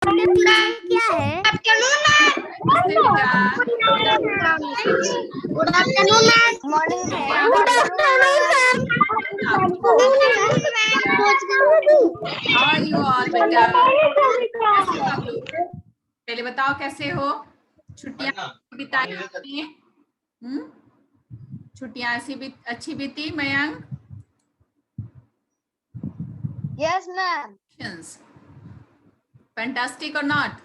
आपके पीछे क्या है? Good afternoon ma'am. मॉर्निंग है। Good afternoon ma'am. How are you all बेटा? कैसे हो आप लोग? पहले बताओ कैसे हो? छुट्टियां बिताई आपने? छुट्टियां अच्छी बीती Mayank? Yes ma'am. Fantastic or not?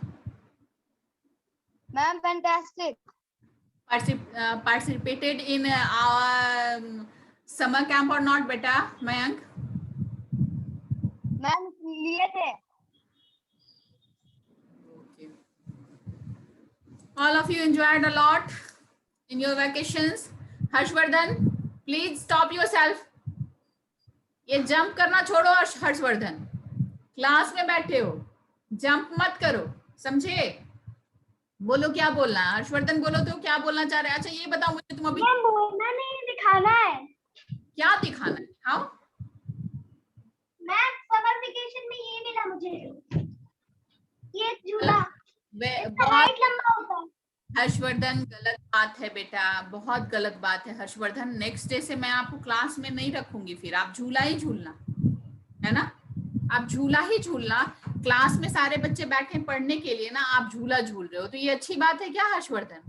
Ma'am fantastic. Participated in our summer camp or not बेटा मयंक? मैम लिए थे। Okay. All of you enjoyed a lot in your vacations. Harshvardhan, please stop yourself. ये जंप करना छोड़ो हर्षवर्धन, क्लास में बैठे हो, जंप मत करो, समझे? बोलो क्या बोलना है। हर्षवर्धन बोलो तो क्या बोलना चाह रहे हैं? अच्छा ये बताओ मुझे, तुम अभी बोलना नहीं, दिखाना है। क्या दिखाना है? हाँ मैम समर वेकेशन में ये मिला मुझे, ये झूला बहुत लंबा होता है। हर्षवर्धन गलत बात है बेटा, बहुत गलत बात है हर्षवर्धन। नेक्स्ट डे से मैं आपको क्लास में नहीं रखूंगी, फिर आप झूला ही झूलना है ना, आप झूला ही झूलना। क्लास में सारे बच्चे बैठे पढ़ने के लिए ना, आप झूला झूल रहे हो तो ये अच्छी बात है क्या हर्षवर्धन?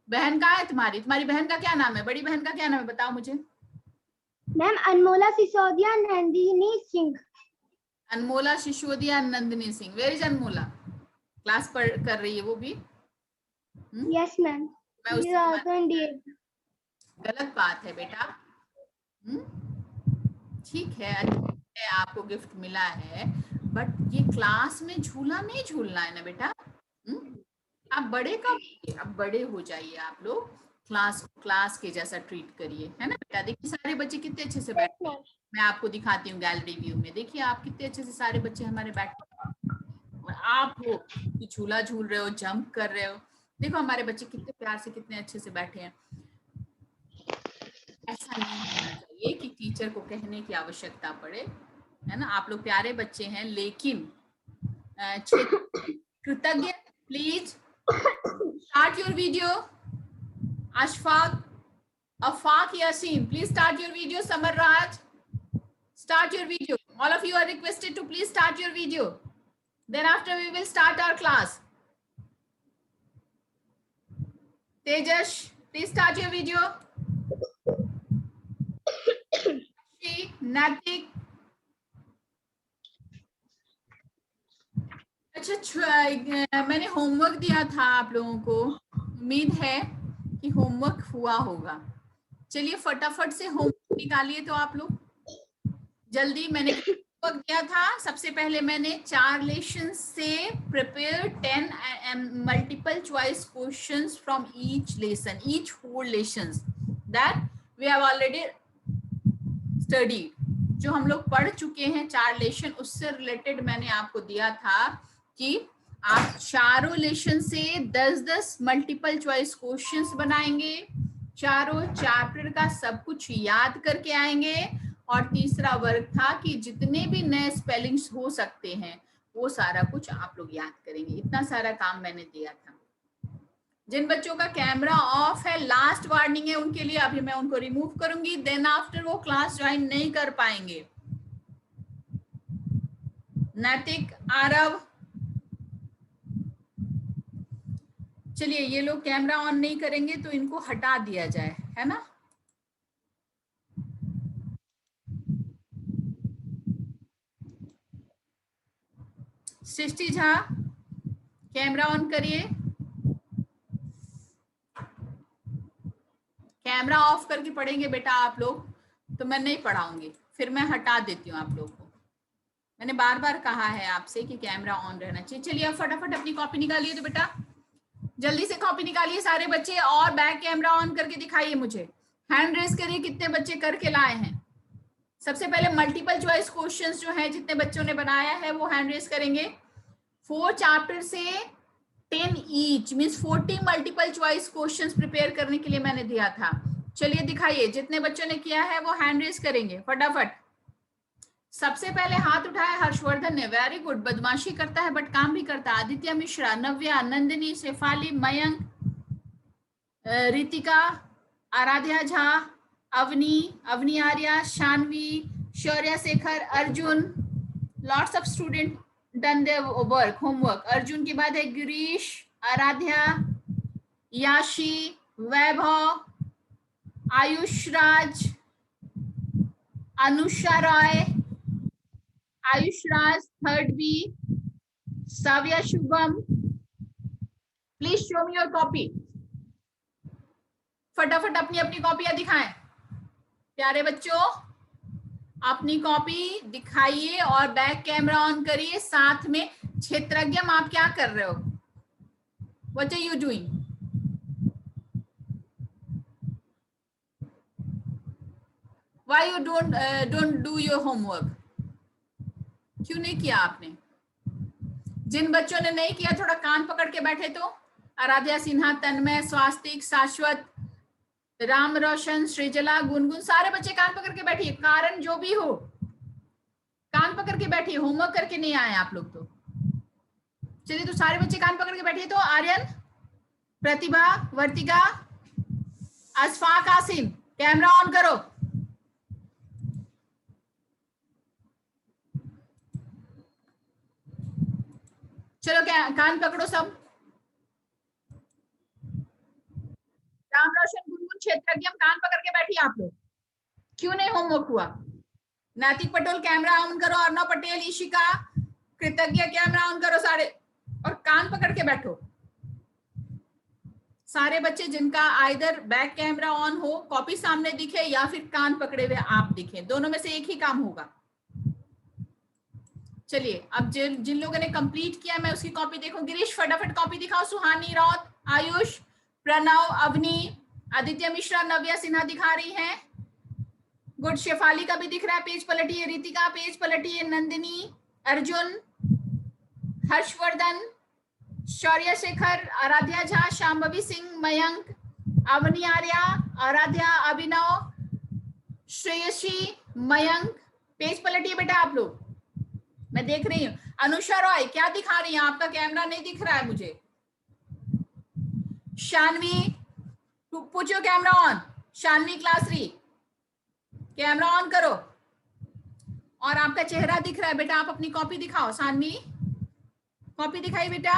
बहन कहाँ है तुम्हारी? तुम्हारी बहन का क्या नाम है? बड़ी बहन का क्या नाम है बताओ मुझे। Ma'am Anmola Sisodia Nandini Singh. Anmola Sisodia Nandini Singh. Where is Anmola? Class कर रही है वो भी? Yes ma'am. गलत बात है बेटा। ठीक है, आपको गिफ्ट मिला है, बट ये क्लास में झूला नहीं झूलना है ना बेटा। आप बड़े कब, अब बड़े हो जाइए आप लोग, क्लास के जैसा ट्रीट करिए, है ना बेटा। देखिए सारे बच्चे कितने अच्छे से बैठे हैं, मैं आपको दिखाती हूँ गैलरी व्यू में। देखिए आप कितने अच्छे से सारे बच्चे हमारे बैठे, और आप हो कि झूला झूल रहे हो, जंप कर रहे हो। देखो हमारे बच्चे कितने प्यार से, कितने अच्छे से बैठे हैं। ऐसा नहीं होना चाहिए कि टीचर को कहने की आवश्यकता पड़े, है ना। आप लोग प्यारे बच्चे हैं, लेकिन कृतज्ञ, please start your video. Ashfaq, Afaq Yasin, please start your video. Samar Raj, start your video. All of you are requested to please start your video. Then after we will start our class. Tejash, please start your video. She, Natik. अच्छा, मैंने homework दिया था आप लोगों को, उम्मीद है कि होमवर्क हुआ होगा। चलिए फटाफट से होमवर्क निकालिए तो आप लोग जल्दी। मैंने होमवर्क दिया था, सबसे पहले मैंने 4 लेसन से prepare 10 multiple choice questions from each lesson, each 4 lessons that we have already studied. जो हम लोग पढ़ चुके हैं 4 लेसन, उससे रिलेटेड मैंने आपको दिया था कि आप चारों लेसन से 10-10 मल्टीपल चॉइस क्वेश्चंस बनाएंगे, चारों चैप्टर का सब कुछ याद करके आएंगे, और तीसरा वर्क था कि जितने भी नए स्पेलिंग्स हो सकते हैं वो सारा कुछ आप लोग याद करेंगे। इतना सारा काम मैंने दिया था। जिन बच्चों का कैमरा ऑफ है, लास्ट वार्निंग है उनके लिए, अभी मैं उनको रिमूव करूंगी, देन आफ्टर वो क्लास ज्वाइन नहीं कर पाएंगे। नैतिक, आरव, चलिए ये लोग कैमरा ऑन नहीं करेंगे तो इनको हटा दिया जाए, है ना। सृष्टि झा, कैमरा ऑन करिए। कैमरा ऑफ करके पढ़ेंगे बेटा आप लोग, तो मैं नहीं पढ़ाऊंगी, फिर मैं हटा देती हूँ आप लोग को। मैंने बार बार कहा है आपसे कि कैमरा ऑन रहना चाहिए। चलिए अब फटाफट अपनी कॉपी निकालिए तो बेटा, जल्दी से कॉपी निकालिए सारे बच्चे, और बैक कैमरा ऑन करके दिखाइए मुझे। हैंड रेस करिए कितने बच्चे करके लाए हैं। सबसे पहले मल्टीपल चॉइस क्वेश्चंस जो है जितने बच्चों ने बनाया है वो हैंड रेस करेंगे। 4 चैप्टर से 10 each means 40 multiple choice questions prepare करने के लिए मैंने दिया था। चलिए दिखाइए, जितने बच्चों ने किया है वो हैंड रेस करेंगे फटाफट। सबसे पहले हाथ उठाया हर्षवर्धन ने, वेरी गुड, बदमाशी करता है बट काम भी करता है। Aditya Mishra, Navya, Nandini, Shefali, Mayank, Ritika, Aaradhya Jha, Avni Arya, Shanvi, Shaurya Shekhar, Arjun, lots of student done their work, homework. Arjun के बाद है Girish, Aaradhya, Yashi, Vaibhav, Ayush Raj, Anusha Roy, Ayush Raj, third B, Saavya Shubham. Please show me your copy. फटाफट अपनी अपनी कॉपियां दिखाएं प्यारे बच्चों, अपनी कॉपी दिखाइए और बैक कैमरा ऑन करिए। साथ में क्षेत्रज्ञम, आप क्या कर रहे हो? What are you doing? Why you don't do your homework? क्यों नहीं किया आपने? जिन बच्चों ने नहीं किया थोड़ा कान पकड़ के बैठे तो। आराध्या सिन्हा, तन्मय, स्वास्तिक, शाश्वत, राम रोशन, श्रीजला, गुनगुन, सारे बच्चे कान पकड़ के बैठिए। कारण जो भी हो कान पकड़ के बैठिए, होमवर्क करके नहीं आए आप लोग तो। चलिए तो सारे बच्चे कान पकड़ के बैठिए। तो आर्यन, प्रतिभा, वर्तिका, अशफाक, आसिन, कैमरा ऑन करो। चलो क्या कान पकड़ो सब। राम रोशन, गुनगुन, क्षेत्रज्ञ, कान पकड़ के बैठिए आप लोग। क्यों नहीं होमवर्क हुआ? नैतिक पटेल कैमरा ऑन करो, अर्णव पटेल, ईशिका, कृतज्ञ कैमरा ऑन करो सारे, और कान पकड़ के बैठो सारे बच्चे जिनका आइदर बैक कैमरा ऑन हो, कॉपी सामने दिखे, या फिर कान पकड़े हुए आप दिखे, दोनों में से एक ही काम होगा। चलिए अब जिन लोगों ने कंप्लीट किया मैं उसकी कॉपी देखो। गिरीश फटाफट कॉपी दिखाओ। सुहानी राउत, आयुष, प्रणव, अवनी, आदित्य मिश्रा, नव्या सिन्हा दिखा रही हैं। गुड, शेफाली का भी दिख रहा है, पेज पलटिए। रितिका पेज पलटिए। नंदिनी, अर्जुन, हर्षवर्धन, शौर्य शेखर, आराध्या झा, शांभवी सिंह, मयंक, अवनी आर्या, आराध्या, अभिनव, श्रेयसी, मयंक, पेज पलटिए बेटा आप लोग, मैं देख रही हूँ। अनुषा रॉय क्या दिखा रही है? आपका कैमरा नहीं दिख रहा है मुझे। Shanvi, put your camera on. Shanvi class 3, camera on करो। और आपका चेहरा दिख रहा है बेटा, आप अपनी कॉपी दिखाओ। शानवी कॉपी दिखाई बेटा।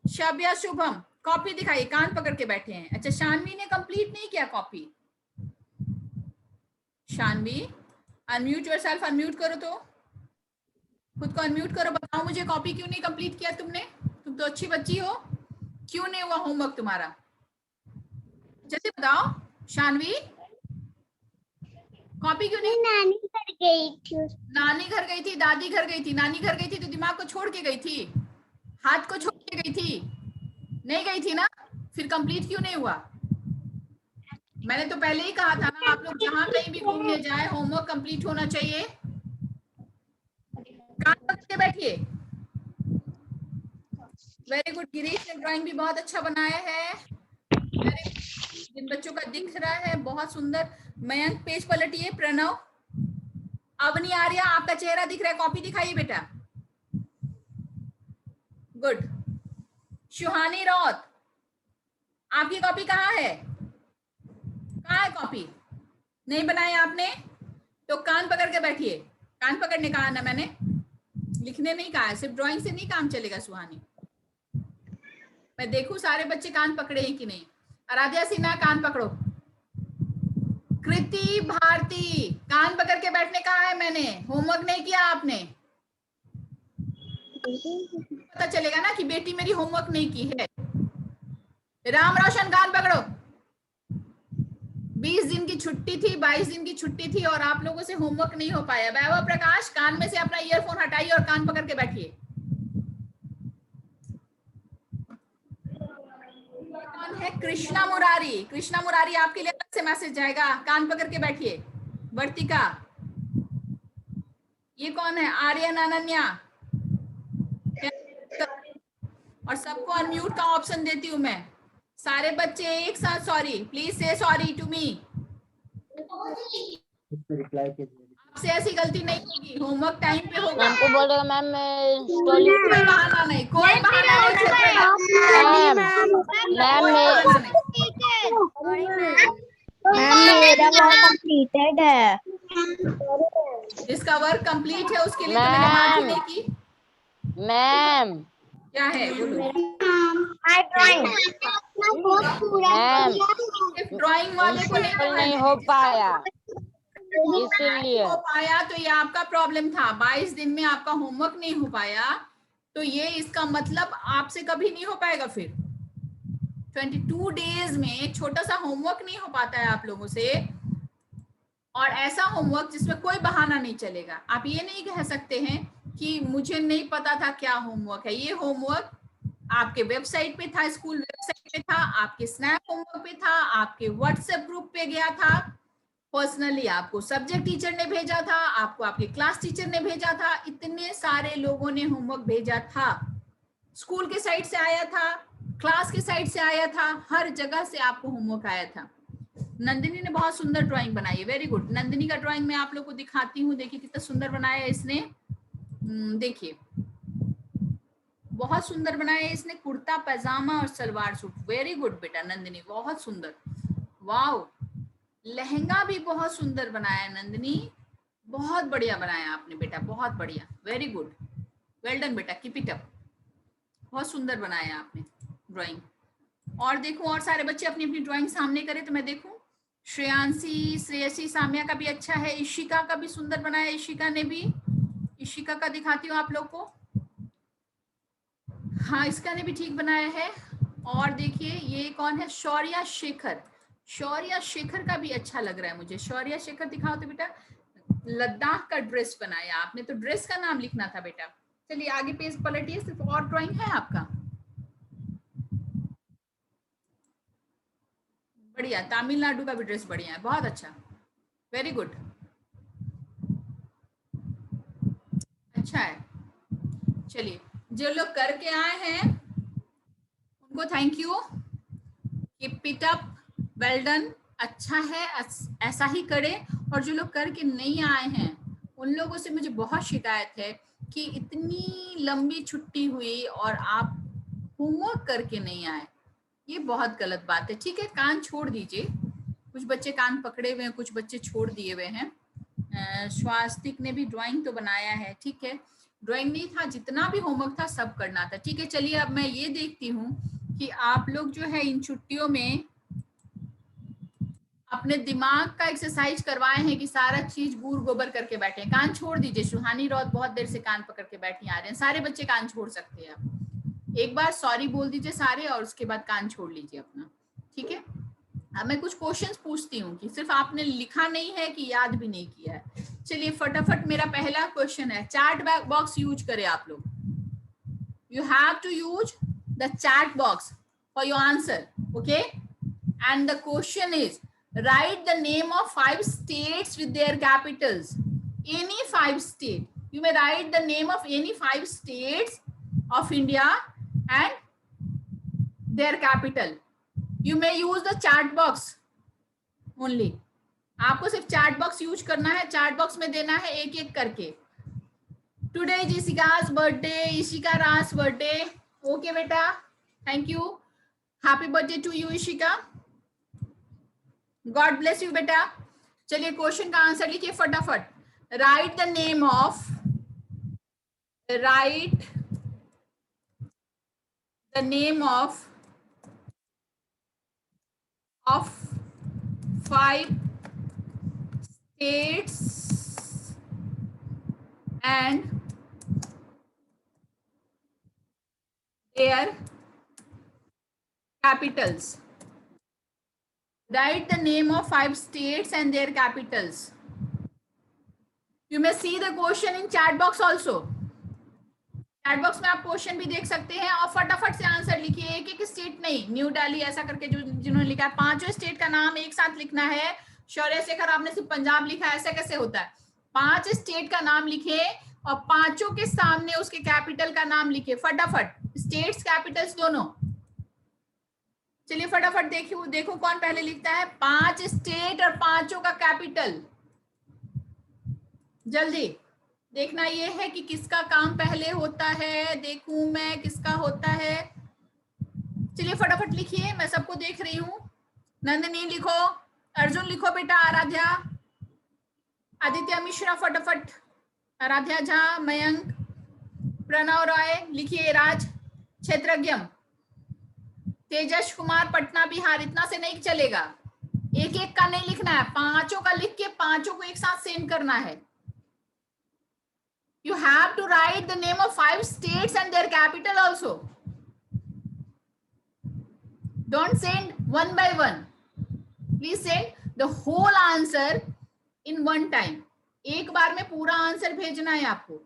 शब्या, शुभम कॉपी दिखाइए, कान पकड़ के बैठे हैं। अच्छा, शानवी ने कंप्लीट नहीं किया copy. Shanvi unmute yourself, unmute करो तो, खुद को अनम्यूट करो। बताओ मुझे कॉपी क्यों नहीं कंप्लीट किया तुमने? तुम तो अच्छी बच्ची हो, क्यों नहीं हुआ होमवर्क तुम्हारा? जल्दी बताओ। शानवी कॉपी क्यों नहीं? नानी घर गई थी। नानी घर गई थी, दादी घर गई थी। नानी घर गई थी तो दिमाग को छोड़ के गई थी, हाथ को छोड़ के गई थी, नहीं गई थी ना? फिर कंप्लीट क्यों नहीं हुआ? मैंने तो पहले ही कहा था ना, आप लोग जहां कहीं भी घूमने जाए होमवर्क कंप्लीट होना चाहिए। कान पकड़ के बैठिए। Very good. गिरीश ने ड्राइंग भी बहुत अच्छा बनाया है। जिन बच्चों का दिख रहा है बहुत सुंदर। मयंक पेज पलटिए। प्रणव, अवनी आर्या आपका चेहरा दिख रहा है, कॉपी दिखाइए बेटा। गुड। सुहानी राउत आपकी कॉपी कहाँ है? कहाँ है कॉपी? नहीं बनाई आपने तो कान पकड़ के बैठिए। कान पकड़ने कहा ना मैंने, लिखने नहीं कहा है। सिर्फ ड्राइंग से नहीं काम चलेगा सुहानी। मैं देखूं सारे बच्चे कान पकड़े हैं कि नहीं। आराध्या सिन्हा कान पकड़ो। कृति भारती कान पकड़ के बैठने कहा है मैंने, होमवर्क नहीं किया आपने। पता चलेगा ना कि बेटी मेरी होमवर्क नहीं की है। राम रोशन कान पकड़ो। 20 दिन की छुट्टी थी, 22 दिन की छुट्टी थी और आप लोगों से होमवर्क नहीं हो पाया। वैभव प्रकाश कान में से अपना ईयरफोन हटाइए और कान पकड़ के बैठिए। कौन है? कृष्णा मुरारी। कृष्णा मुरारी आपके लिए अलग से मैसेज जाएगा, कान पकड़ के बैठिए। वर्तिका, ये कौन है? आर्यन, अनन्या। और सबको अनम्यूट का ऑप्शन देती हूं मैं। सारे बच्चे एक साथ सॉरी, प्लीज से सॉरी टू मी। आपसे ऐसी गलती नहीं होगी, होमवर्क टाइम पे होगा। मैम को बोल रहे मैम मैं स्टोरी कोई बहाना नहीं, कोई बहाना नहीं छेत्रेगा, मैम मैम बहाना नहीं। मेरा वर्क कंप्लीटेड है। जिसका वर्क कंप्लीट है उसके लिए तो मैंने बात ही नहीं की। मैम क्या है बोलो। ड्राइंग मैम सिर्फ ड्राइंग वाले को नहीं कहा नहीं है। हो पाया नहीं इसीलिए। हो पाया तो ये आपका प्रॉब्लम था। 22 दिन में आपका होमवर्क नहीं हो पाया तो ये इसका मतलब आपसे कभी नहीं हो पाएगा। फिर 22 डेज में एक छोटा सा होमवर्क नहीं हो पाता है आप लोगों से, और ऐसा होमवर्क जिसमें कोई बहाना नहीं चलेगा। आप ये नहीं कह सकते हैं कि मुझे नहीं पता था क्या होमवर्क है। ये होमवर्क आपके वेबसाइट पे था, स्कूल वेबसाइट पे था, आपके स्नैप होमवर्क पे था, आपके व्हाट्सएप ग्रुप पे गया था, पर्सनली आपको सब्जेक्ट टीचर ने भेजा था, आपको आपके क्लास टीचर ने भेजा था, इतने सारे लोगों ने होमवर्क भेजा था। स्कूल के साइड से आया था, क्लास के साइड से आया था, हर जगह से आपको होमवर्क आया था। नंदिनी ने बहुत सुंदर ड्राइंग बनाई है, वेरी गुड। नंदिनी का ड्राइंग मैं आप लोग को दिखाती हूँ, देखिए कितना सुंदर बनाया है इसने। देखिए बहुत सुंदर बनाया है इसने, कुर्ता पैजामा और सलवार सूट। वेरी गुड बेटा नंदिनी, बहुत सुंदर। वाओ, लहंगा भी बहुत सुंदर बनाया है नंदिनी, बहुत बढ़िया बनाया आपने बेटा, बहुत बढ़िया, वेरी गुड, वेल डन बेटा, कीप इट अप। बहुत सुंदर बनाया आपने ड्राइंग। और देखो और सारे बच्चे अपनी अपनी ड्राइंग सामने करें तो मैं देखूं। श्रेयांशी, श्रेयसी, साम्या का भी अच्छा है, इशिका का भी सुंदर बनाया, इशिका ने भी। इशिका का दिखाती हूँ आप लोग को। हाँ, इसका ने भी ठीक बनाया है। और देखिए ये कौन है, शौर्या शेखर। शौर्या शेखर का भी अच्छा लग रहा है मुझे। शौर्या शेखर दिखाओ तो बेटा। लद्दाख का ड्रेस बनाया आपने, तो ड्रेस का नाम लिखना था बेटा। चलिए आगे पेज पलटिए, सिर्फ और ड्राइंग है आपका। बढ़िया, तमिलनाडु का भी ड्रेस बढ़िया है, बहुत अच्छा, वेरी गुड, अच्छा है। चलिए जो लोग करके आए हैं उनको thank you, keep it up, well done, अच्छा है, ऐसा ही करें। और जो लोग करके नहीं आए हैं उन लोगों से मुझे बहुत शिकायत है कि इतनी लंबी छुट्टी हुई और आप होमवर्क करके नहीं आए, ये बहुत गलत बात है। ठीक है, कान छोड़ दीजिए, कुछ बच्चे कान पकड़े हुए हैं, कुछ बच्चे छोड़ दिए हुए हैं। स्वास्तिक ने भी ड्राइंग तो बनाया है, ठीक है, ड्राइंग नहीं था, जितना भी होमवर्क था सब करना था। ठीक है, चलिए अब मैं ये देखती हूँ कि आप लोग जो है इन छुट्टियों में अपने दिमाग का एक्सरसाइज करवाए हैं कि सारा चीज गूर गोबर करके बैठे हैं। कान छोड़ दीजिए, सुहानी रौत बहुत देर से कान पकड़ के बैठी आ रहे हैं। सारे बच्चे कान छोड़ सकते हैं, एक बार सॉरी बोल दीजिए सारे और उसके बाद कान छोड़ लीजिए अपना, ठीक है। अब मैं कुछ क्वेश्चंस पूछती हूँ कि सिर्फ आपने लिखा नहीं है कि याद भी नहीं किया है। चलिए फटाफट मेरा पहला क्वेश्चन है, चैट बॉक्स यूज करें आप लोग। You have to use the chat box for your answer, okay. And the question is write the name of 5 states with their capitals. Any 5 state. You may write the name of any 5 states of India and their capital. You may use the chat box only. आपको सिर्फ chat box use करना है, chat box में देना है एक एक करके। Today is Ishika's birthday, Ishika Raj birthday. Okay बेटा, thank you, happy birthday to you Ishika, God bless you बेटा। चलिए क्वेश्चन का आंसर लिखिए फटाफट। Write the name of, write the name of 5 states and their capitals. Write the name of 5 states and their capitals. You may see the question in chat box also. Chat box में आप question भी देख सकते हैं और फटाफट से answer लिखिए, एक एक स्टेट नहीं, न्यू दिल्ली ऐसा करके जो जिन्होंने लिखा है, 5 स्टेट का नाम एक साथ लिखना है। शौर्य शेखर आपने सिर्फ पंजाब लिखा है, ऐसा कैसे होता है। 5 स्टेट का नाम लिखे और पांचों के सामने उसके कैपिटल का नाम लिखे फटाफट, स्टेट्स कैपिटल्स दोनों। चलिए फटाफट देखिए, देखो कौन पहले लिखता है, 5 स्टेट और पांचों का कैपिटल। जल्दी देखना ये है कि किसका काम पहले होता है, देखूं मैं किसका होता है। चलिए फटाफट लिखिए, मैं सबको देख रही हूँ। नंदिनी लिखो, अर्जुन लिखो बेटा, आराध्या, आदित्य मिश्रा फटाफट, आराध्या झा, मयंक, प्रणव राय लिखिए, राज क्षेत्रज्ञम, तेजस कुमार पटना बिहार। इतना से नहीं चलेगा, एक एक का नहीं लिखना है, पांचों का लिख के पांचों को एक साथ सेंड करना है। You have to write the name of 5 states and their capital also. Don't send one by one. Please send the whole answer in one time. एक बार में पूरा आंसर भेजना है आपको।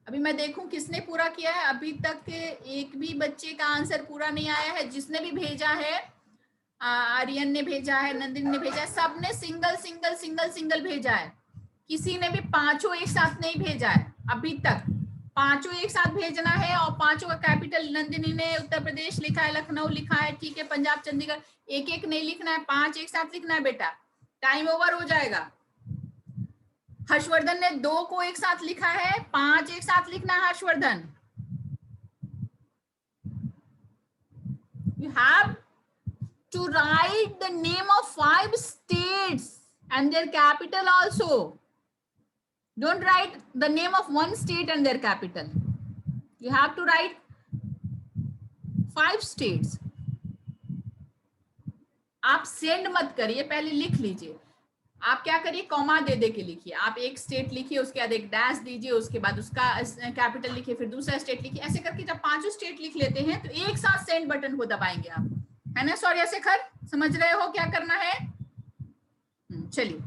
अभी मैं देखूं किसने पूरा किया है। अभी तक एक भी बच्चे का आंसर पूरा नहीं आया है। जिसने भी भेजा है, आर्यन ने भेजा है, नंदिनी ने भेजा है, सबने सिंगल सिंगल सिंगल सिंगल भेजा है। किसी ने भी पांचों एक साथ नहीं भेजा है अभी तक। पांचों एक साथ भेजना है, और पांचों का कैपिटल, नंदिनी ने उत्तर प्रदेश लिखा है, लखनऊ लिखा है, ठीक है, पंजाब, चंडीगढ़, एक एक नहीं लिखना है, 5 एक साथ लिखना है बेटा, टाइम ओवर हो जाएगा। हर्षवर्धन ने 2 को एक साथ लिखा है, 5 एक साथ लिखना है Harshvardhan. You have to write the name of 5 states and their capital also. Don't write the name of one state and their capital. You have to write 5 states. आप सेंड मत करिए, पहले लिख लीजिए। आप क्या करिए, कॉमा दे दे के लिखिए। आप एक स्टेट लिखिए, उसके बाद एक डैश दीजिए, उसके बाद उसका कैपिटल लिखिए, फिर दूसरा स्टेट लिखिए। ऐसे करके जब 5 स्टेट लिख लेते हैं तो एक साथ सेंड बटन को दबाएंगे आप, है ना सौर्या शेखर? समझ रहे हो क्या करना है? चलिए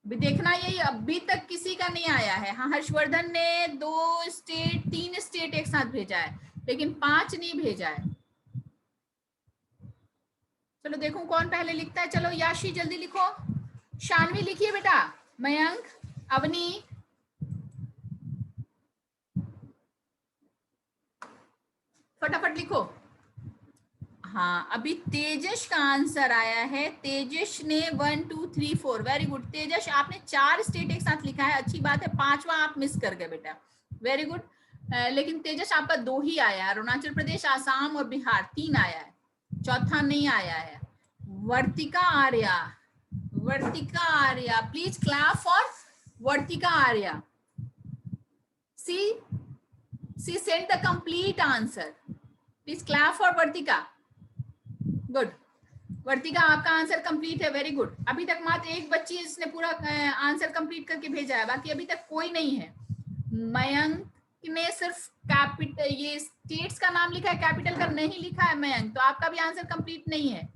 अभी देखना, यही अभी तक किसी का नहीं आया है। हाँ, हर्षवर्धन ने 2 स्टेट 3 स्टेट एक साथ भेजा है, लेकिन 5 नहीं भेजा है। चलो देखूं कौन पहले लिखता है। चलो याशी जल्दी लिखो, शानवी लिखिए बेटा, मयंक, अवनी, फटाफट लिखो। हाँ, अभी तेजस का आंसर आया है। तेजस ने 1 2 3 4, वेरी गुड तेजस, आपने 4 स्टेट एक साथ लिखा है, अच्छी बात है। 5वां आप मिस कर गए बेटा, वेरी गुड। लेकिन तेजस आपका 2 ही आया है, अरुणाचल प्रदेश, आसाम और बिहार 3 आया है, चौथा नहीं आया है। Vartika Arya, Vartika Arya, please clap for Vartika Arya. See send the complete answer, please clap for Vartika. Good Vartika, आपका आंसर कंप्लीट है, वेरी गुड। अभी तक मात्र एक बच्ची इसने पूरा आंसर कंप्लीट करके भेजा है, बाकी अभी तक कोई नहीं है। मयंक ने सिर्फ कैपिटल, ये स्टेट्स का नाम लिखा है, कैपिटल का नहीं लिखा है मयंक, तो आपका भी आंसर कंप्लीट नहीं है।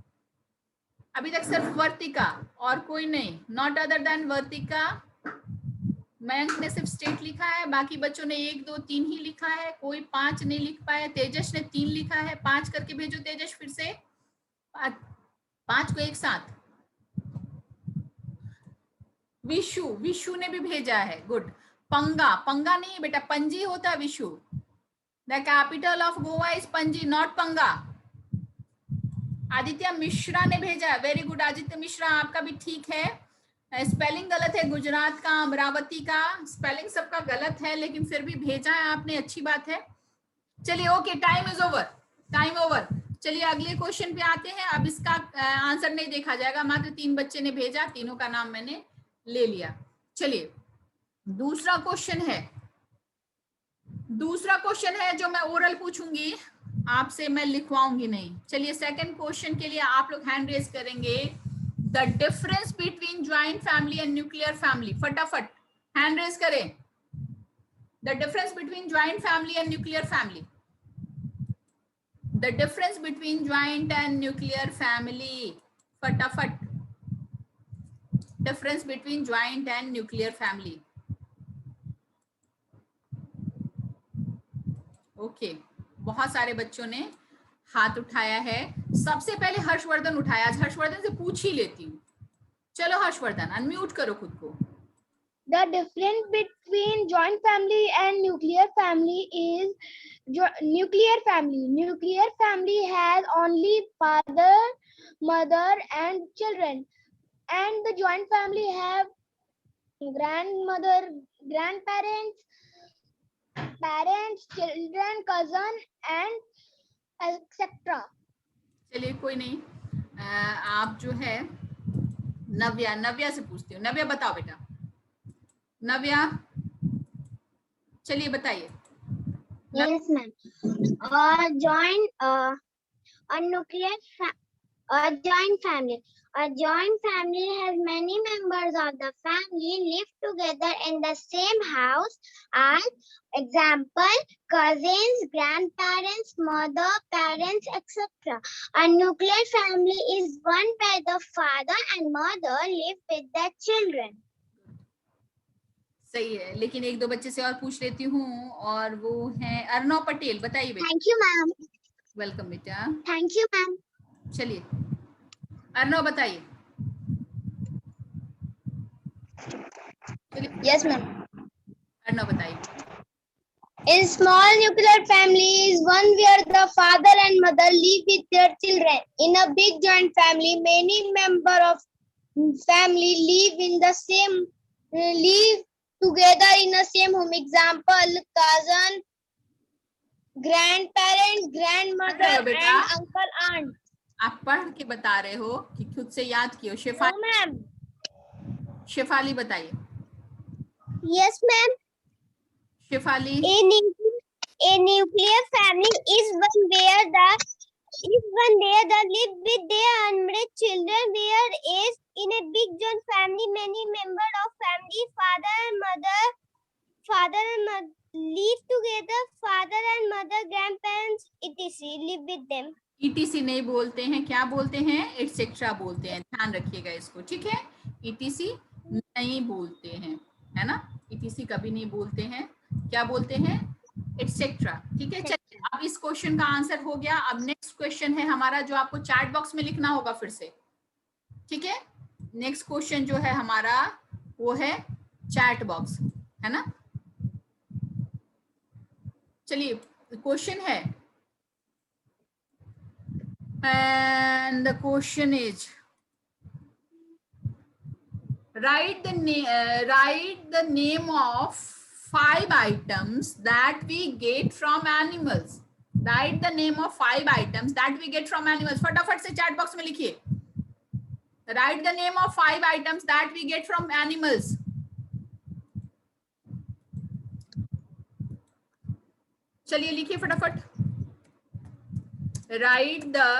अभी तक सिर्फ वर्तिका और कोई नहीं, नॉट अदर देन वर्तिका। मयंक ने सिर्फ स्टेट लिखा है, बाकी बच्चों ने 1 2 3 ही लिखा है, कोई 5 नहीं लिख पाया। तेजस ने 3 लिखा है, 5 करके भेजो तेजस, फिर से 5 को एक साथ। विशु, विशु ने भी भेजा है, गुड। पंगा, पंगा नहीं बेटा, पंजी होता है Vishu. The capital of Goa is पंजी, नॉट पंगा। आदित्य मिश्रा ने भेजा है, वेरी गुड आदित्य मिश्रा, आपका भी ठीक है। स्पेलिंग गलत है, गुजरात का, अमरावती का, स्पेलिंग सबका गलत है, लेकिन फिर भी भेजा है आपने, अच्छी बात है। चलिए okay, time is over, time over. चलिए अगले क्वेश्चन पे आते हैं। अब इसका आंसर नहीं देखा जाएगा, मात्र 3 बच्चे ने भेजा, तीनों का नाम मैंने ले लिया। चलिए दूसरा क्वेश्चन है, दूसरा क्वेश्चन है जो मैं ओरल पूछूंगी आपसे, मैं लिखवाऊंगी नहीं। चलिए सेकंड क्वेश्चन के लिए आप लोग हैंड रेज करेंगे। The difference between joint family and nuclear family, फटाफट हैंड रेज करें। The difference between joint family and nuclear family, the difference between joint and nuclear family, फटाफट, difference between joint and nuclear family। Okay, बहुत सारे बच्चों ने हाथ उठाया है। सबसे पहले हर्षवर्धन उठाया, आज हर्षवर्धन से पूछ ही लेती हूँ। चलो हर्षवर्धन, अनम्यूट करो खुद को। The difference between joint family and nuclear family is nuclear family. Nuclear family has only father, mother and children. and the joint family have grandmother, grandparents, parents, children, cousin and etc. चलिए कोई नहीं, आप जो है नव्या से पूछती हूँ। नव्या बताओ बेटा, नव्या चलिए बताइए। Yes, ma'am. A nuclear a joint family. A joint family has many members of the family live together in the same house. As example, cousins, grandparents, mother, parents, etc. A nuclear family is one where the father and mother live with their children. सही है, लेकिन एक दो बच्चे से और पूछ लेती हूँ, और वो है अर्णव पटेल। बताइए बेटा। Thank you, ma'am. वेलकम बेटा। Thank you, ma'am. चलिए अर्णव बताइए। Yes, ma'am. अर्णव बताइए। A small nuclear family is one where the father and mother live with their children. In a big joint family, many members of family live together in the same home. Example, cousin, grandparents, grandmother बेटा? and uncle, aunt. आप पढ़ के बता रहे हो कि खुद से याद किए हो? No, ma'am. शेफाली बताइए। Yes, ma'am. Shefali. A nuclear family is one where the live with their unmarried children, whereas in a big joint family, many members of family, father and mother live together. Father and mother, grandparents, etc. live with them. ETC नहीं बोलते हैं, क्या बोलते हैं? Etcetera बोलते हैं, ध्यान रखिएगा इसको, ठीक है? ETC नहीं बोलते हैं, है ना? ETC कभी नहीं बोलते हैं, क्या बोलते हैं? एटसेट्रा, ठीक है? चलिए अब इस क्वेश्चन का आंसर हो गया। अब नेक्स्ट क्वेश्चन है हमारा, जो आपको चैट बॉक्स में लिखना होगा फिर से, ठीक है? नेक्स्ट क्वेश्चन जो है हमारा वो है चैट बॉक्स, है ना? चलिए क्वेश्चन है, and the question is, write the name of 5 items that we get from animals. Write the name of 5 items that we get from animals. फटाफट से चैट बॉक्स में लिखिए। Write the name of 5 items that we get from animals. चलिए लिखिए फटाफट। Write the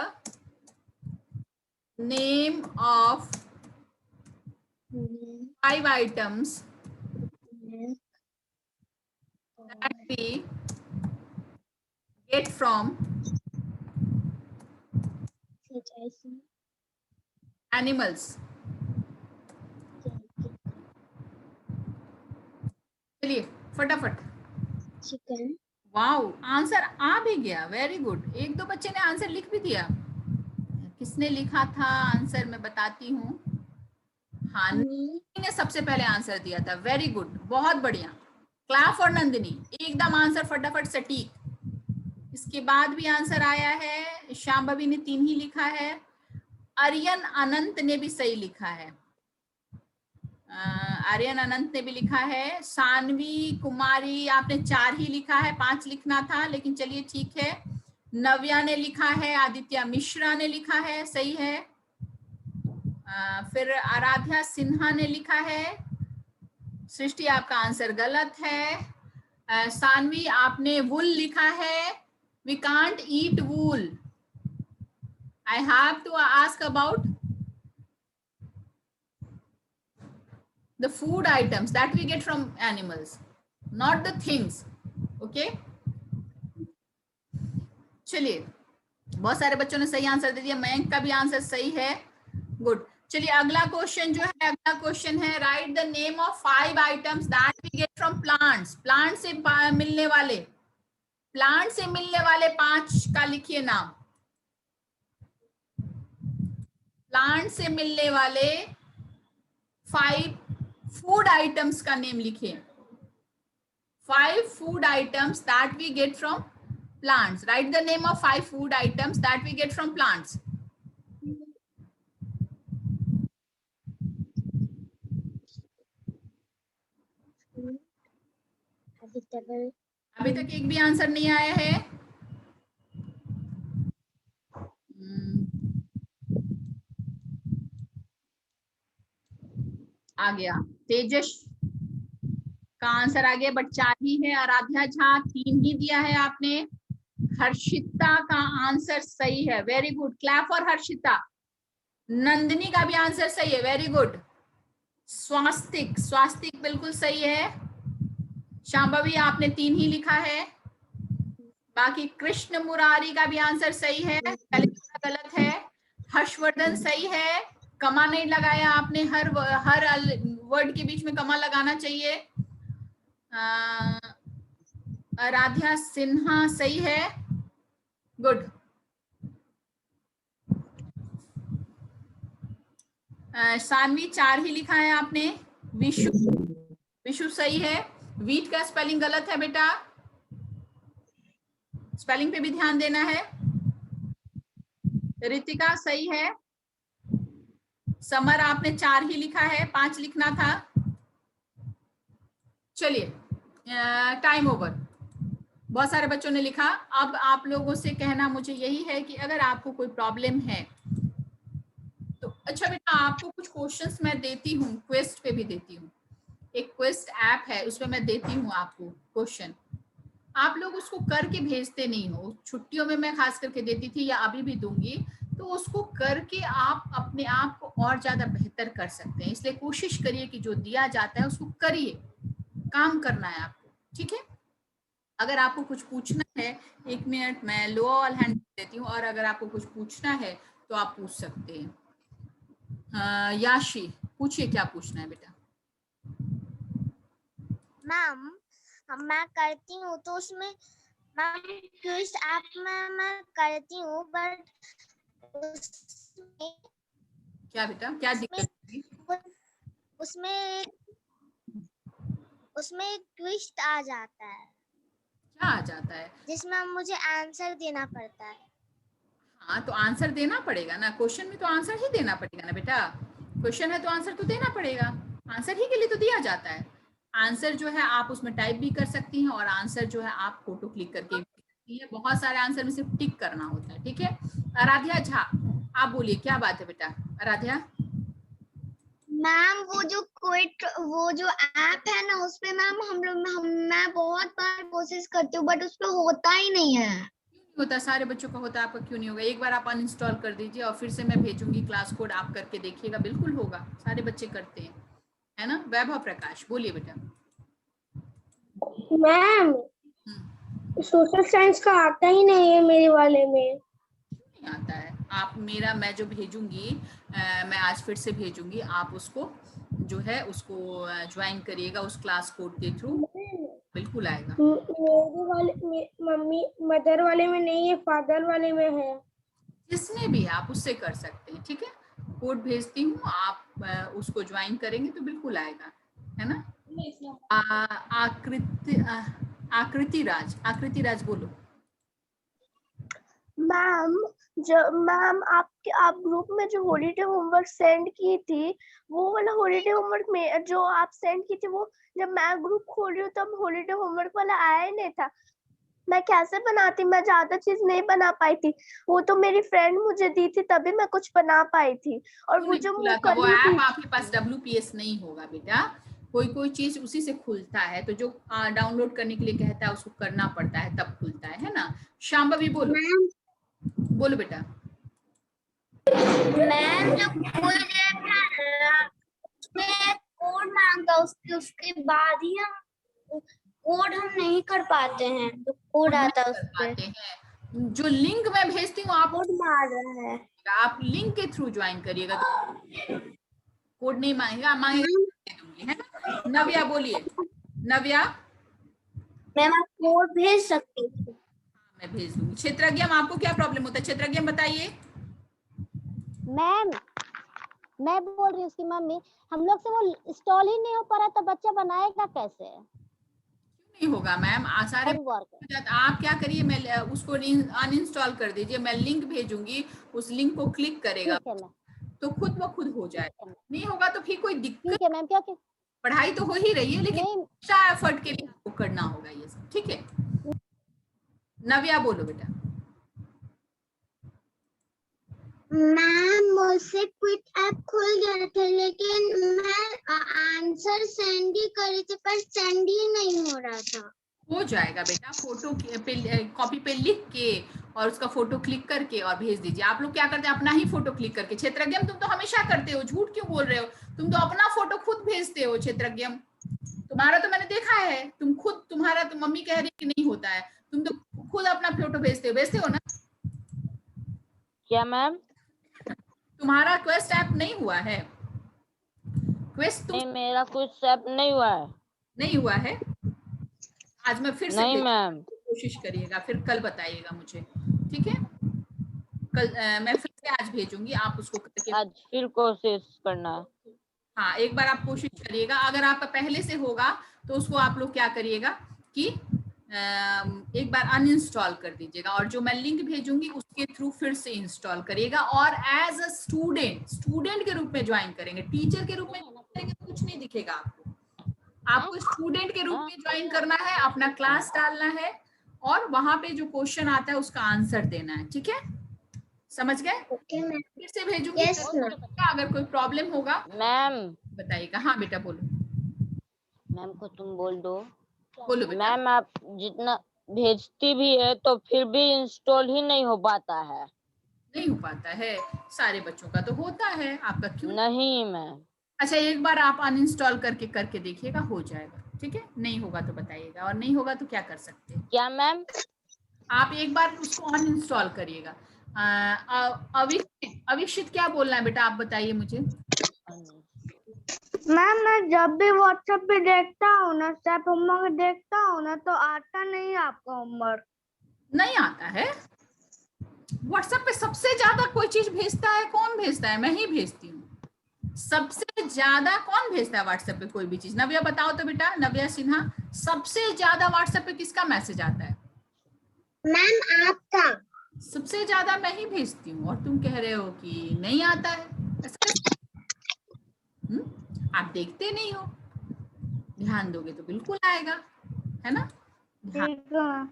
name of 5 items that we get from animals. चलिए फटाफट। Chicken. Wow, answer आ भी गया, वेरी गुड। एक दो बच्चे ने आंसर लिख भी दिया। किसने लिखा था आंसर, मैं बताती हूँ। हाँ, नंदिनी ने सबसे पहले आंसर दिया था, वेरी गुड, बहुत बढ़िया। क्लैप फॉर नंदिनी, एकदम आंसर फटाफट सटीक। इसके बाद भी आंसर आया है, श्याम बबी ने 3 ही लिखा है, आर्यन अनंत ने भी सही लिखा है, आर्यन अनंत ने भी लिखा है, सानवी कुमारी आपने 4 ही लिखा है, 5 लिखना था, लेकिन चलिए ठीक है। नव्या ने लिखा है, आदित्य मिश्रा ने लिखा है, सही है। फिर आराध्या सिन्हा ने लिखा है, सृष्टि आपका आंसर गलत है। सानवी आपने वुल लिखा है, we can't eat wool. I have to ask about the food items that we get from animals, not the things. Okay, चलिए बहुत सारे बच्चों ने सही आंसर दे दिया, मयंक का भी आंसर सही है, गुड। चलिए अगला क्वेश्चन जो है, अगला क्वेश्चन है, write the name of 5 items that we get from plants. Plant से मिलने वाले 5 का लिखिए नाम। प्लांट से मिलने वाले 5 फूड आइटम्स का नेम लिखिए। 5 food items that we get from plants. Write the name of 5 food items that we get from plants. Vegetable. अभी तक एक भी आंसर नहीं आया है। आ गया, तेजस का आंसर आ गया, बट 4 ही है। आराध्या झा 3 ही दिया है आपने। हर्षिता का आंसर सही है, very good, clap for Harshita. Nandini का भी आंसर सही है, वेरी गुड। स्वास्तिक, स्वास्तिक बिल्कुल सही है। शांभवी आपने 3 ही लिखा है। बाकी कृष्ण मुरारी का भी आंसर सही है, कलिंगा गलत है। हर्षवर्धन सही है, कमा नहीं लगाया आपने, हर वर्ड के बीच में कमा लगाना चाहिए। आराध्या सिन्हा सही है, गुड। सानवी 4 ही लिखा है आपने। विशु, विशु सही है। वीट का स्पेलिंग गलत है बेटा, स्पेलिंग पे भी ध्यान देना है। रितिका सही है। समर आपने 4 ही लिखा है, 5 लिखना था। चलिए, टाइम ओवर। बहुत सारे बच्चों ने लिखा। अब आप लोगों से कहना मुझे यही है कि अगर आपको कोई प्रॉब्लम है तो अच्छा बेटा, आपको कुछ क्वेश्चंस मैं देती हूँ, क्वेस्ट पे भी देती हूँ। एक क्वेस्ट ऐप है, उसमें मैं देती हूँ आपको क्वेश्चन। आप लोग उसको करके भेजते नहीं हो। छुट्टियों में मैं खास करके देती थी, या अभी भी दूंगी, तो उसको करके आप अपने आप को और ज्यादा बेहतर कर सकते हैं। इसलिए कोशिश करिए कि जो दिया जाता है उसको करिए, काम करना है आपको, ठीक है। अगर आपको कुछ पूछना है, 1 मिनट मैं लो ऑल हैंड देती हूँ, और अगर आपको कुछ पूछना है तो आप पूछ सकते हैं। याशी पूछिए, क्या पूछना है बेटा। मैम मैं करती हूँ तो उसमें मैम क्विज ऐप में मैं करती हूँ, बट क्या बेटा, क्या दिक्कत है? उसमें एक क्विज आ जाता है। क्या आ जाता है? जिसमें मुझे आंसर देना पड़ता है। हाँ, तो आंसर देना पड़ेगा ना, क्वेश्चन में तो आंसर ही देना पड़ेगा ना बेटा। क्वेश्चन है तो आंसर तो देना पड़ेगा, आंसर ही के लिए तो दिया जाता है। आंसर जो है आप उसमें टाइप भी कर सकती हैं, और आंसर जो है आप फोटो क्लिक करके भी कर सकती हैं। बहुत सारे आंसर में सिर्फ टिक करना होता है, ठीक है। आराध्या झा आप बोलिए, क्या बात है बेटा। आराध्या मैम वो जो ऐप है ना, उसपे मैम मैं बहुत बार कोशिश करती हूँ, बट उसपे होता ही नहीं है। होता, सारे बच्चों का होता है, आपका क्यों नहीं होगा? एक बार आप अनइंस्टॉल कर दीजिए और फिर से मैं भेजूंगी क्लास कोड, आप करके देखिएगा, बिल्कुल होगा। सारे बच्चे करते हैं, है ना। वैभव प्रकाश बोलिए बेटा। मैम सोशल साइंस का आता ही नहीं है मेरे वाले में। नहीं आता है? आप मेरा, मैं जो भेजूंगी, मैं आज फिर से भेजूंगी, आप उसको जो है उसको ज्वाइन करिएगा उस क्लास कोड के थ्रू, बिल्कुल आएगा। मेरे वाले मम्मी मदर वाले में नहीं है, फादर वाले में है। जिसमें भी आप उससे कर सकते हैं, ठीक है। कोड भेजती हूँ, आप उसको ज्वाइन करेंगे तो बिल्कुल आएगा, है ना। आकृति राज बोलो। मैम आप ग्रुप में जो हॉलीडे होमवर्क सेंड की थी, वो वाला हॉलीडे होमवर्क में जो आप सेंड की थी, वो जब मैं ग्रुप खोल रही हूँ तब हॉलीडे होमवर्क वाला आया ही नहीं था। मैं कैसे बनाती, मैं ज्यादा चीज नहीं बना पाई थी। वो तो मेरी फ्रेंड मुझे दी थी, तभी मैं कुछ बना पाई थी। और वो जो वो ऐप आपके पास WPS नहीं होगा बेटा, कोई चीज उसी से खुलता है, तो जो डाउनलोड करने के लिए कहता है उसको करना पड़ता है, तब खुलता है ना। शांभवी बोलो, बोलो बेटा। मैम जो कोड मांगता, उसके बाद ही हम नहीं कर पाते हैं। जो कोड आता है उसपे जो लिंक मैं भेजती हूँ आप कोड मार रहा है। आप लिंक के थ्रू ज्वाइन करिएगा, तो कोड नहीं मांगेगा, दे दूंगी, है ना। नव्या बोलिए। नव्या मैम आप कोड भेज सकते हैं? मैं भेज दूंगी। क्षेत्रज्ञ आपको क्या प्रॉब्लम होता है? क्षेत्रज्ञ बताइए। मैम मैं बोल रही हूँ उसकी मम्मी, हम लोग से वो इंस्टॉल ही नहीं हो पा रहा, तो बच्चा बनाएगा कैसे? नहीं होगा मैम, सारे आप क्या करिए, मैं उसको अनइंस्टॉल कर दीजिए, मैं लिंक भेजूंगी, उस लिंक को क्लिक करेगा तो खुद ब खुद हो जाएगा। नहीं होगा तो फिर कोई दिक्कत ठीक है मैम, क्योंकि पढ़ाई तो हो ही रही है, लेकिन नहीं एक्स्ट्रा एफर्ट के लिए आपको करना होगा ये सब, ठीक है। नव्या बोलो बेटा। मैम मुझसे क्विक ऐप खुल गया था, लेकिन मैं आंसर सेंड ही करी थी पर सेंड ही नहीं हो रहा था। हो जाएगा बेटा, फोटो पे कॉपी पे लिख के और उसका फोटो क्लिक करके और भेज दीजिए। आप लोग क्या करते हैं, अपना ही फोटो क्लिक करके। क्षेत्रज्ञम तुम तो हमेशा करते हो, झूठ क्यों बोल रहे हो? तुम तो अपना फोटो खुद भेजते हो क्षेत्रज्ञम, तुम्हारा तो मैंने देखा है, तुम खुद, तुम्हारा तो मम्मी कह रही कि नहीं होता है, तुम तो खुद अपना फोटो भेजते हो ना। क्या मैम? तुम्हारा क्वेस्ट ऐप नहीं हुआ है, क्वेस्ट नहीं, मेरा कुछ सेट नहीं हुआ है। नहीं हुआ है। आज मैं फिर से नहीं मैम। कोशिश करिएगा, फिर कल बताइएगा मुझे, ठीक है। कल मैं फिर से आज भेजूंगी, आप उसको करके आज फिर कोशिश करना है। हाँ एक बार आप कोशिश करिएगा। अगर आपका पहले से होगा तो उसको आप लोग क्या करिएगा कि एक बार अनइंस्टॉल कर दीजिएगा, और जो मैं लिंक भेजूंगी उसके थ्रू फिर से इंस्टॉल करिएगा, और एज अ स्टूडेंट के रूप में ज्वाइन करेंगे। टीचर के रूप में करेंगे तो कुछ नहीं दिखेगा आपको, आपको स्टूडेंट के रूप में ज्वाइन करना है, अपना क्लास डालना है, और वहां पे जो क्वेश्चन आता है उसका आंसर देना है, ठीक है। समझ गए? Okay ma'am. फिर से भेजूंगी। Yes ma'am. अगर कोई प्रॉब्लम होगा मैम, बताइएगा। हाँ बेटा बोलो। मैम को तुम बोल दो। बोलो बेटा। मैम आप जितना भेजती भी है तो फिर भी इंस्टॉल ही नहीं हो पाता है। नहीं हो पाता है, सारे बच्चों का तो होता है, आपका क्यों? नहीं मैम। अच्छा एक बार आप अनइंस्टॉल करके देखिएगा, हो जाएगा, ठीक है। नहीं होगा तो बताइएगा, और नहीं होगा तो क्या कर सकते हैं। क्या मैम? आप एक बार उसको अनइंस्टॉल करिएगा। अविक्षित क्या बोलना है बेटा, आप बताइए मुझे। मैम मैं जब भी व्हाट्सएप पे देखता हूँ ना, स्टेप होमवर्क देखता हूँ ना, तो आता नहीं है आपका होमवर्क। नहीं आता है? व्हाट्सएप पे सबसे ज्यादा कोई चीज भेजता है, कौन भेजता है? मैं ही भेजती हूँ। सबसे ज्यादा कौन भेजता है व्हाट्सएप पे कोई भी चीज? नव्या बताओ तो बेटा, नव्या सिन्हा, सबसे ज्यादा व्हाट्सएप पे किसका मैसेज आता है? मैम आपका। सबसे ज्यादा मैं ही भेजती हूँ, और तुम कह रहे हो कि नहीं आता है। ऐसा आप देखते नहीं हो, ध्यान दोगे तो बिल्कुल आएगा, है ना। ध्यान ठीक है।